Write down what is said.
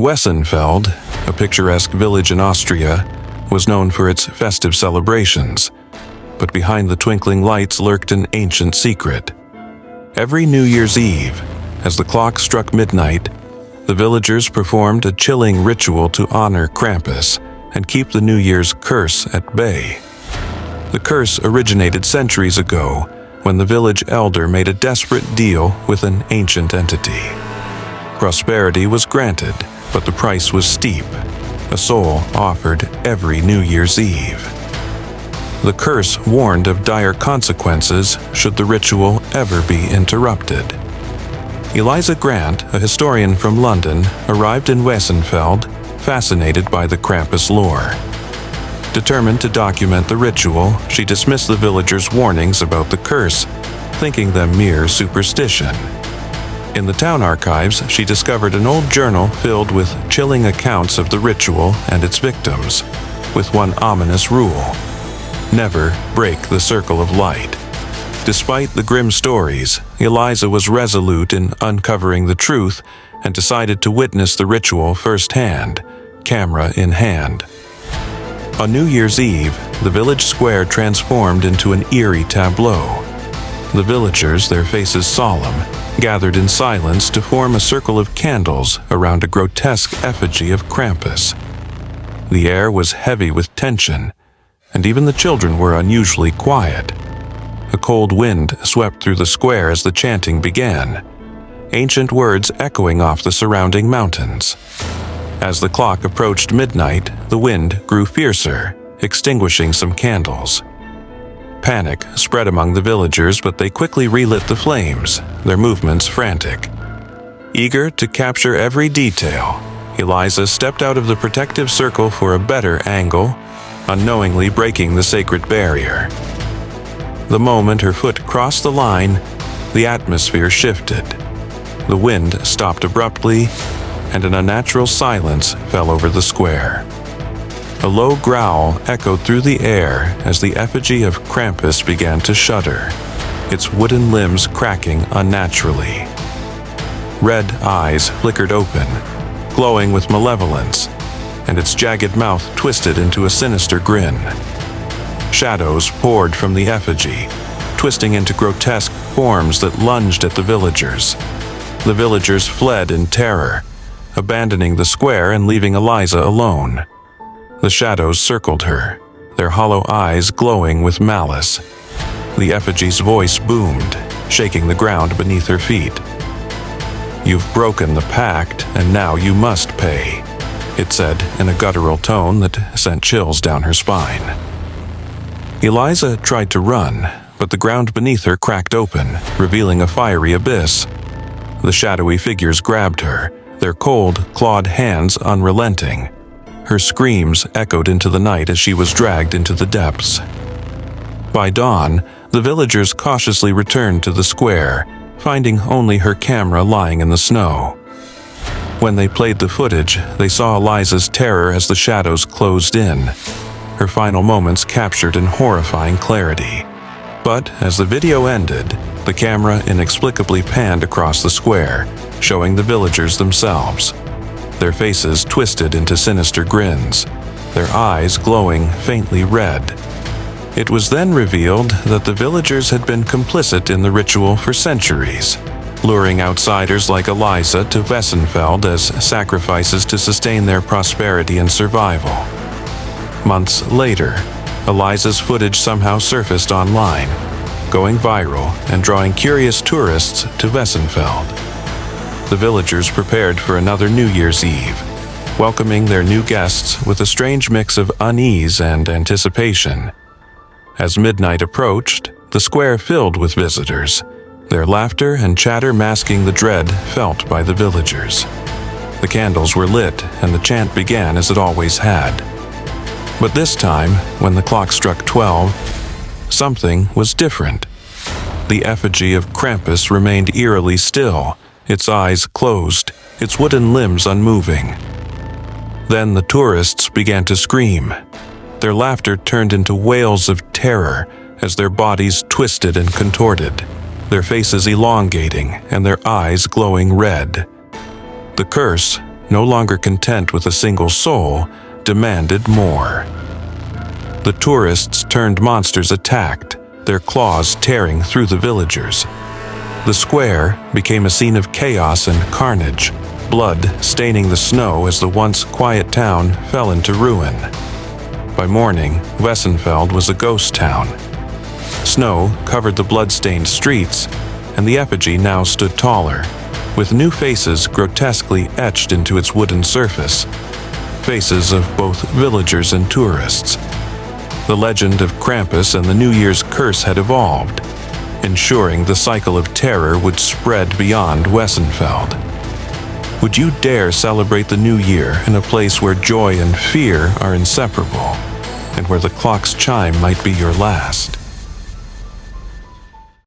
Wessenfeld, a picturesque village in Austria, was known for its festive celebrations, but behind the twinkling lights lurked an ancient secret. Every New Year's Eve, as the clock struck midnight, the villagers performed a chilling ritual to honor Krampus and keep the New Year's curse at bay. The curse originated centuries ago when the village elder made a desperate deal with an ancient entity. Prosperity was granted, but the price was steep: a soul offered every New Year's Eve. The curse warned of dire consequences should the ritual ever be interrupted. Eliza Grant, a historian from London, arrived in Wessenfeld, fascinated by the Krampus lore. Determined to document the ritual, she dismissed the villagers' warnings about the curse, thinking them mere superstition. In the town archives, she discovered an old journal filled with chilling accounts of the ritual and its victims, with one ominous rule: never break the circle of light. Despite the grim stories, Eliza was resolute in uncovering the truth and decided to witness the ritual firsthand, camera in hand. On New Year's Eve, the village square transformed into an eerie tableau. The villagers, their faces solemn, gathered in silence to form a circle of candles around a grotesque effigy of Krampus. The air was heavy with tension, and even the children were unusually quiet. A cold wind swept through the square as the chanting began, ancient words echoing off the surrounding mountains. As the clock approached midnight, the wind grew fiercer, extinguishing some candles. Panic spread among the villagers, but they quickly relit the flames, their movements frantic. Eager to capture every detail, Eliza stepped out of the protective circle for a better angle, unknowingly breaking the sacred barrier. The moment her foot crossed the line, the atmosphere shifted. The wind stopped abruptly, and an unnatural silence fell over the square. A low growl echoed through the air as the effigy of Krampus began to shudder, its wooden limbs cracking unnaturally. Red eyes flickered open, glowing with malevolence, and its jagged mouth twisted into a sinister grin. Shadows poured from the effigy, twisting into grotesque forms that lunged at the villagers. The villagers fled in terror, abandoning the square and leaving Eliza alone. The shadows circled her, their hollow eyes glowing with malice. The effigy's voice boomed, shaking the ground beneath her feet. "You've broken the pact, and now you must pay," it said in a guttural tone that sent chills down her spine. Eliza tried to run, but the ground beneath her cracked open, revealing a fiery abyss. The shadowy figures grabbed her, their cold, clawed hands unrelenting. Her screams echoed into the night as she was dragged into the depths. By dawn, the villagers cautiously returned to the square, finding only her camera lying in the snow. When they played the footage, they saw Eliza's terror as the shadows closed in, her final moments captured in horrifying clarity. But as the video ended, the camera inexplicably panned across the square, showing the villagers themselves. Their faces twisted into sinister grins, their eyes glowing faintly red. It was then revealed that the villagers had been complicit in the ritual for centuries, luring outsiders like Eliza to Wessenfeld as sacrifices to sustain their prosperity and survival. Months later, Eliza's footage somehow surfaced online, going viral and drawing curious tourists to Wessenfeld. The villagers prepared for another New Year's Eve, welcoming their new guests with a strange mix of unease and anticipation. As midnight approached, the square filled with visitors, their laughter and chatter masking the dread felt by the villagers. The candles were lit and the chant began as it always had. But this time, when the clock struck 12, something was different. The effigy of Krampus remained eerily still, its eyes closed, its wooden limbs unmoving. Then the tourists began to scream. Their laughter turned into wails of terror as their bodies twisted and contorted, their faces elongating and their eyes glowing red. The curse, no longer content with a single soul, demanded more. The tourists turned monsters attacked, their claws tearing through the villagers. The square became a scene of chaos and carnage, blood staining the snow as the once quiet town fell into ruin. By morning, Wessenfeld was a ghost town. Snow covered the blood-stained streets, and the effigy now stood taller, with new faces grotesquely etched into its wooden surface, faces of both villagers and tourists. The legend of Krampus and the New Year's curse had evolved, ensuring the cycle of terror would spread beyond Wessenfeld. Would you dare celebrate the new year in a place where joy and fear are inseparable, and where the clock's chime might be your last?